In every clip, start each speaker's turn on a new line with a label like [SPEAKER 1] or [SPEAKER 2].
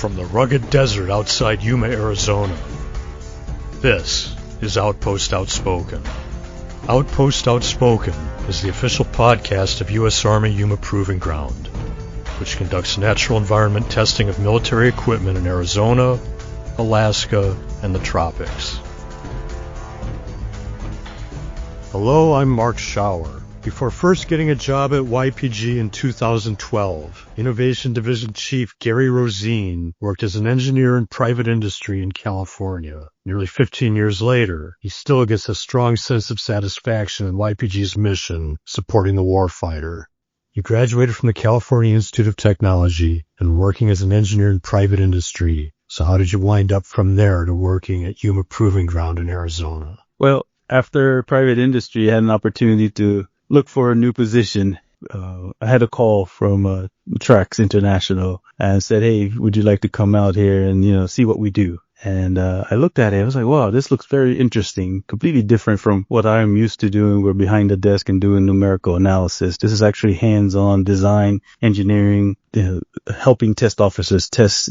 [SPEAKER 1] from the rugged desert outside Yuma, Arizona. This is Outpost Outspoken. Outpost Outspoken is the official podcast of U.S. Army Yuma Proving Ground, which conducts natural environment testing of military equipment in Arizona, Alaska, and the tropics. Hello, I'm Mark Schauer. Before first getting a job at YPG in 2012, Innovation Division Chief Garry Rosene worked as an engineer in private industry in California. Nearly 15 years later, he still gets a strong sense of satisfaction in YPG's mission, supporting the warfighter. He graduated from the California Institute of Technology and working as an engineer in private industry. So how did you wind up from there to working at Yuma Proving Ground in Arizona?
[SPEAKER 2] Well, after private industry, I had an opportunity to look for a new position. I had a call from Trax International and said, "Hey, would you like to come out here and, see what we do?" And I looked at it. I was like, wow, this looks very interesting, completely different from what I'm used to doing. We're behind the desk and doing numerical analysis. This is actually hands-on design, engineering, helping test officers test,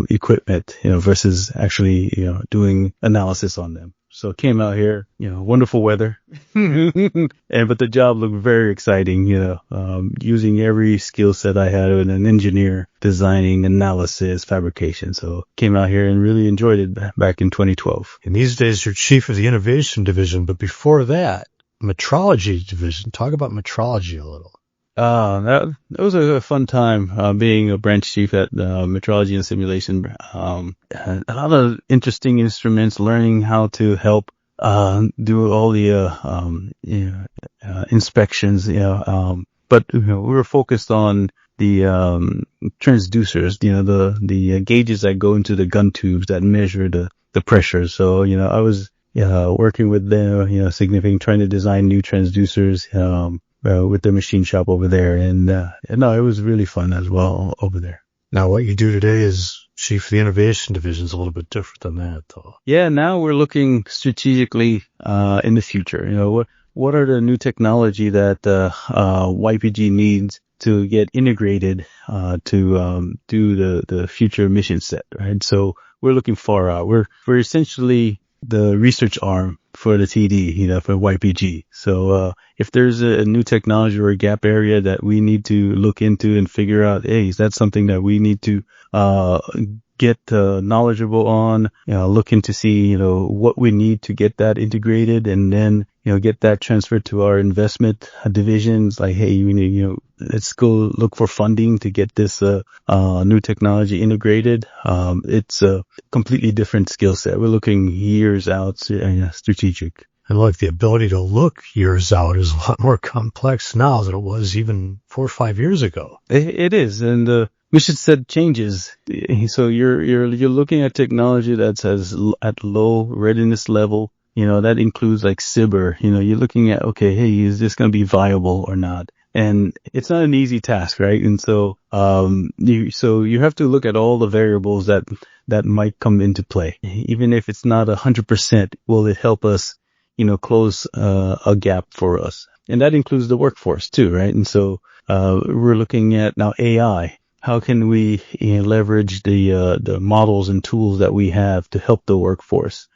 [SPEAKER 2] equipment, versus actually, doing analysis on them. So came out here, wonderful weather, but the job looked very exciting, using every skill set I had as an engineer, designing, analysis, fabrication. So came out here and really enjoyed it back in 2012.
[SPEAKER 1] And these days you're chief of the Innovation Division, but before that, Metrology Division. Talk about metrology a little.
[SPEAKER 2] That was a fun time, being a branch chief at Metrology and Simulation. A lot of interesting instruments, learning how to help do all the inspections, but we were focused on the transducers, the gauges that go into the gun tubes that measure the pressure. So, I was working with them, significant, trying to design new transducers, with the machine shop over there. And it was really fun as well over there.
[SPEAKER 1] Now, what you do today as chief of the Innovation Division is a little bit different than that, though.
[SPEAKER 2] Yeah, now we're looking strategically in the future. What are the new technology that YPG needs to get integrated to do the future mission set, right? So we're looking far out. We're essentially the research arm for the TD, for YPG. So, if there's a new technology or a gap area that we need to look into and figure out, hey, is that something that we need to, get, knowledgeable on, look into see, what we need to get that integrated and then, get that transferred to our investment divisions. Like, hey, we need, let's go look for funding to get this, new technology integrated. It's a completely different skill set. We're looking years out, strategic.
[SPEAKER 1] And look, the ability to look years out is a lot more complex now than it was even 4 or 5 years ago.
[SPEAKER 2] It is. And the mission set changes. So you're looking at technology that's at low readiness level. That includes like SIBR. You're looking at, okay, hey, is this going to be viable or not? And it's not an easy task, right? And so, you have to look at all the variables that might come into play. Even if it's not 100%, will it help us, close, a gap for us? And that includes the workforce too, right? And so, we're looking at now AI. How can we leverage the models and tools that we have to help the workforce,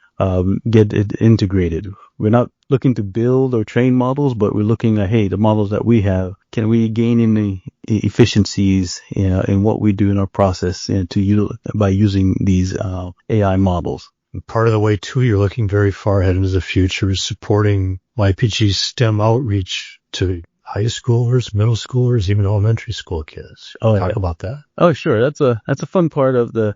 [SPEAKER 2] get it integrated? We're not looking to build or train models, but we're looking at, hey, the models that we have, can we gain in the efficiencies, in what we do in our process by using these, AI models?
[SPEAKER 1] And part of the way too, you're looking very far ahead into the future is supporting YPG's STEM outreach to high schoolers, middle schoolers, even elementary school kids. Talk about that.
[SPEAKER 2] Oh, sure. That's a fun part of the,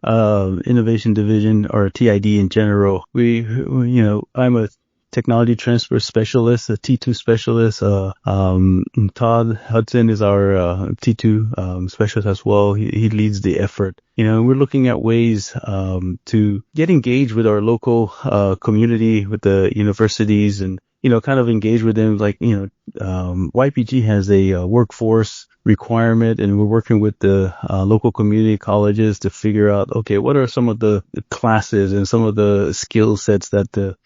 [SPEAKER 2] Innovation Division or TID in general. I'm a technology transfer specialist, a T2 specialist. Todd Hudson is our T2 specialist as well. He leads the effort. We're looking at ways to get engaged with our local community, with the universities, and kind of engage with them. Like, YPG has a workforce requirement, and we're working with the local community colleges to figure out, okay, what are some of the classes and some of the skill sets that the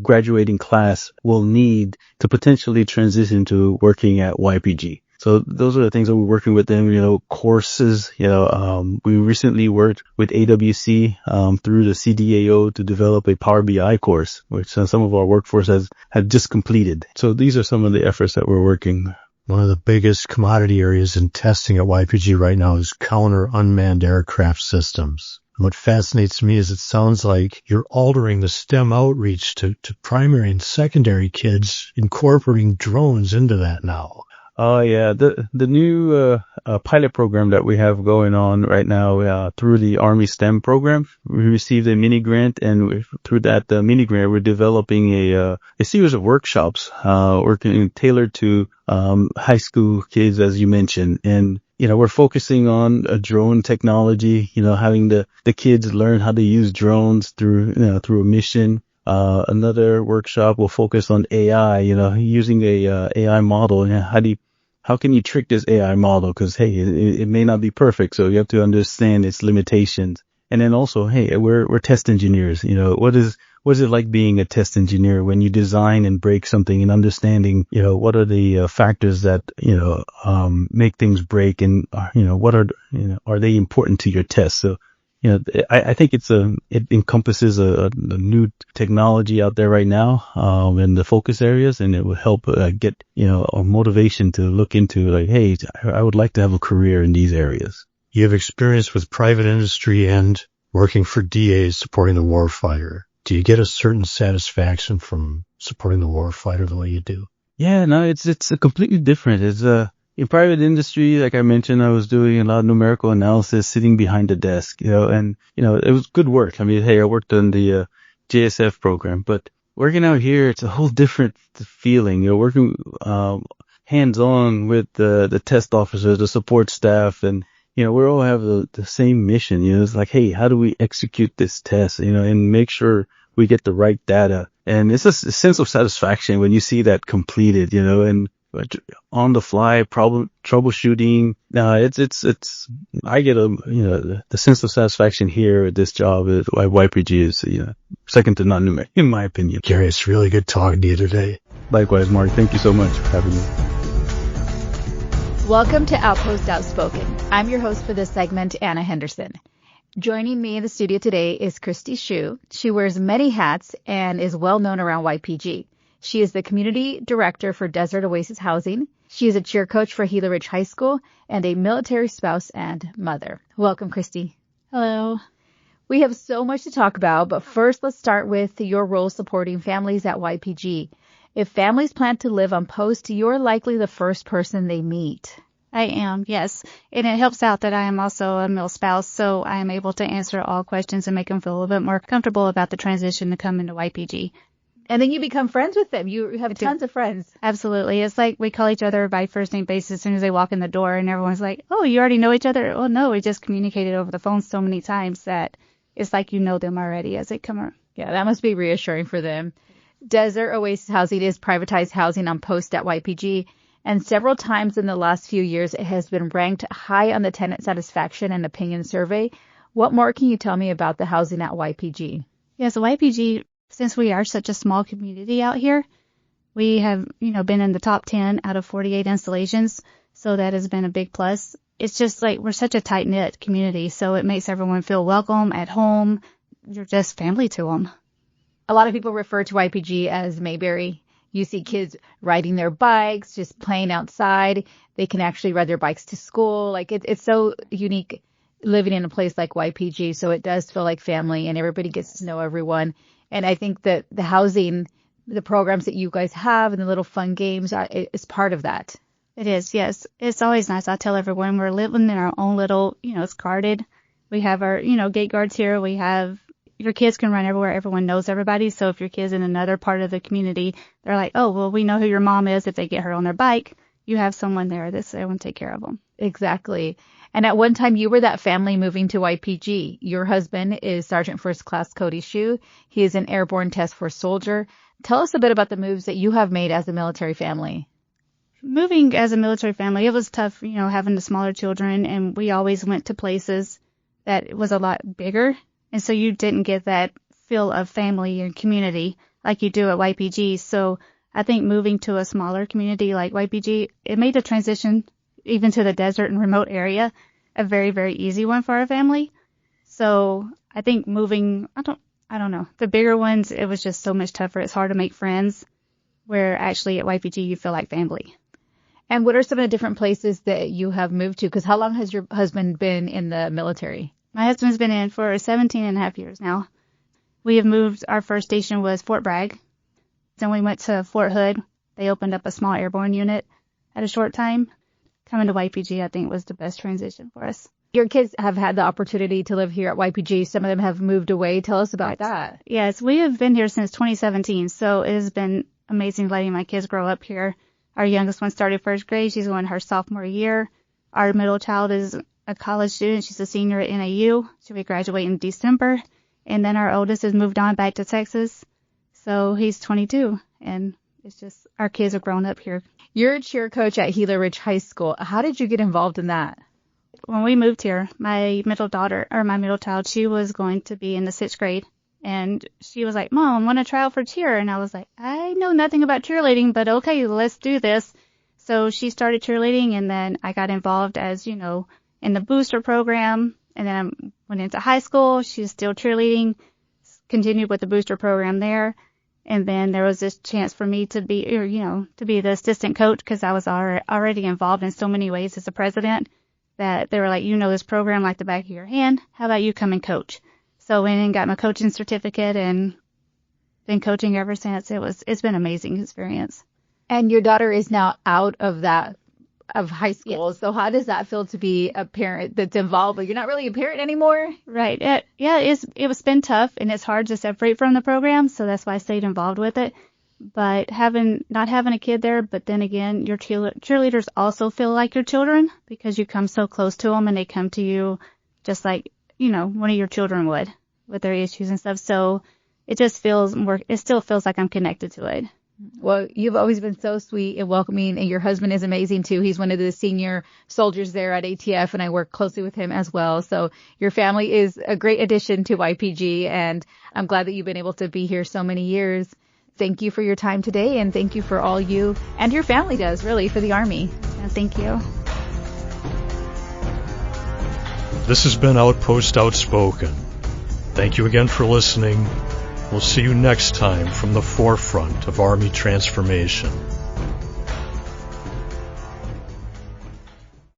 [SPEAKER 2] graduating class will need to potentially transition to working at YPG. So those are the things that we're working with them, courses, we recently worked with AWC, through the CDAO to develop a Power BI course, which some of our workforce had just completed. So these are some of the efforts that we're working.
[SPEAKER 1] One of the biggest commodity areas in testing at YPG right now is counter unmanned aircraft systems. And what fascinates me is it sounds like you're altering the STEM outreach to primary and secondary kids, incorporating drones into that now.
[SPEAKER 2] Oh yeah, the new pilot program that we have going on right now through the Army STEM program, we received a mini grant, and through that mini grant, we're developing a series of workshops working tailored to high school kids, as you mentioned, and we're focusing on drone technology, having the kids learn how to use drones through a mission. Another workshop will focus on AI, using a AI model. How can you trick this AI model? Cause hey, it may not be perfect. So you have to understand its limitations. And then also, hey, we're test engineers. What is it like being a test engineer when you design and break something, and understanding, what are the factors that, make things break, and, are they important to your test? So, I think it encompasses a new technology out there right now, in the focus areas, and it will help get, a motivation to look into like, hey, I would like to have a career in these areas.
[SPEAKER 1] You have experience with private industry and working for DAs supporting the warfighter. Do you get a certain satisfaction from supporting the warfighter the way you do?
[SPEAKER 2] Yeah, no, it's a completely different. It's in private industry, like I mentioned, I was doing a lot of numerical analysis, sitting behind the desk, and it was good work. I mean, hey, I worked on the JSF program, but working out here, it's a whole different feeling. Working hands-on with the test officers, the support staff, and we all have the same mission. It's like, hey, how do we execute this test? And make sure we get the right data. And it's a sense of satisfaction when you see that completed. And on the fly troubleshooting. It's I get the sense of satisfaction here at this job at YPG is second to none in my opinion.
[SPEAKER 1] Garry, it's really good talking to you today.
[SPEAKER 2] Likewise, Mark. Thank you so much for having me.
[SPEAKER 3] Welcome to Outpost Outspoken. I'm your host for this segment, Ana Henderson. Joining me in the studio today is Christie Shew. She wears many hats and is well known around YPG. She is the community director for Desert Oasis Housing. She is a cheer coach for Gila Ridge High School and a military spouse and mother. Welcome, Christie.
[SPEAKER 4] Hello.
[SPEAKER 3] We have so much to talk about, but first let's start with your role supporting families at YPG. If families plan to live on post, you're likely the first person they meet.
[SPEAKER 4] I am, yes. And it helps out that I am also a male spouse, so I am able to answer all questions and make them feel a little bit more comfortable about the transition to come into YPG.
[SPEAKER 3] And then you become friends with them. You have tons of friends.
[SPEAKER 4] Absolutely. It's like we call each other by first name basis as soon as they walk in the door, and everyone's like, oh, you already know each other? Oh, no, we just communicated over the phone so many times that it's like you know them already as they come around.
[SPEAKER 3] Yeah, that must be reassuring for them. Desert Oasis Housing is privatized housing on post at YPG, and several times in the last few years it has been ranked high on the tenant satisfaction and opinion survey. What more can you tell me about the housing at YPG?
[SPEAKER 4] Yes, YPG, since we are such a small community out here, we have, been in the top 10 out of 48 installations, so that has been a big plus. It's just like we're such a tight-knit community, so it makes everyone feel welcome at home. You're just family to them.
[SPEAKER 3] A lot of people refer to YPG as Mayberry. You see kids riding their bikes, just playing outside. They can actually ride their bikes to school. Like it's so unique living in a place like YPG. So it does feel like family and everybody gets to know everyone. And I think that the housing, the programs that you guys have and the little fun games is part of that.
[SPEAKER 4] It is, yes. It's always nice. I tell everyone we're living in our own little, it's guarded. We have our, gate guards here. We have your kids can run everywhere. Everyone knows everybody. So if your kid's in another part of the community, they're like, oh, well, we know who your mom is. If they get her on their bike, you have someone there. They want to take care of them.
[SPEAKER 3] Exactly. And at one time, you were that family moving to YPG. Your husband is Sergeant First Class Cody Shew. He is an airborne task force soldier. Tell us a bit about the moves that you have made as a military family.
[SPEAKER 4] Moving as a military family, it was tough, having the smaller children. And we always went to places that was a lot bigger. And so you didn't get that feel of family and community like you do at YPG. So I think moving to a smaller community like YPG, it made the transition even to the desert and remote area a very, very easy one for our family. So I think moving, I don't know. The bigger ones, it was just so much tougher. It's hard to make friends, where actually at YPG you feel like family.
[SPEAKER 3] And what are some of the different places that you have moved to? Because how long has your husband been in the military?
[SPEAKER 4] My husband's been in for 17 and a half years now. We have moved, our first station was Fort Bragg. Then we went to Fort Hood. They opened up a small airborne unit at a short time. Coming to YPG, I think, was the best transition for us.
[SPEAKER 3] Your kids have had the opportunity to live here at YPG. Some of them have moved away. Tell us about that.
[SPEAKER 4] Yes, we have been here since 2017, so it has been amazing letting my kids grow up here. Our youngest one started first grade. She's going her sophomore year. Our middle child is a college student. She's a senior at NAU. She'll be graduating in December. And then our oldest has moved on back to Texas. So he's 22, and it's just our kids have grown up here.
[SPEAKER 3] You're a cheer coach at Gila Ridge High School. How did you get involved in that?
[SPEAKER 4] When we moved here, my middle child, she was going to be in the 6th grade. And she was like, Mom, I want to try out for cheer. And I was like, I know nothing about cheerleading, but okay, let's do this. So she started cheerleading, and then I got involved as, in the booster program. And then I went into high school. She's still cheerleading, continued with the booster program there. And then there was this chance for me to be, to be the assistant coach, because I was already involved in so many ways as a president, that they were like, this program like the back of your hand. How about you come and coach? So I went and got my coaching certificate and been coaching ever since. It's been an amazing experience. And
[SPEAKER 3] your daughter is now out of high school.
[SPEAKER 4] Yes.
[SPEAKER 3] So how does that feel to be a parent that's involved, but you're not really a parent anymore?
[SPEAKER 4] Right. It was been tough, and it's hard to separate from the program. So that's why I stayed involved with it. But not having a kid there, but then again, your cheerleaders also feel like your children, because you come so close to them and they come to you just like, one of your children would, with their issues and stuff. So it just it still feels like I'm connected to it.
[SPEAKER 3] Well, you've always been so sweet and welcoming, and your husband is amazing too. He's one of the senior soldiers there at ATF, and I work closely with him as well. So your family is a great addition to YPG, and I'm glad that you've been able to be here so many years. Thank you for your time today, and thank you for all you and your family does, really, for the Army.
[SPEAKER 4] And thank you.
[SPEAKER 1] This has been Outpost Outspoken. Thank you again for listening. We'll see you next time from the forefront of Army transformation.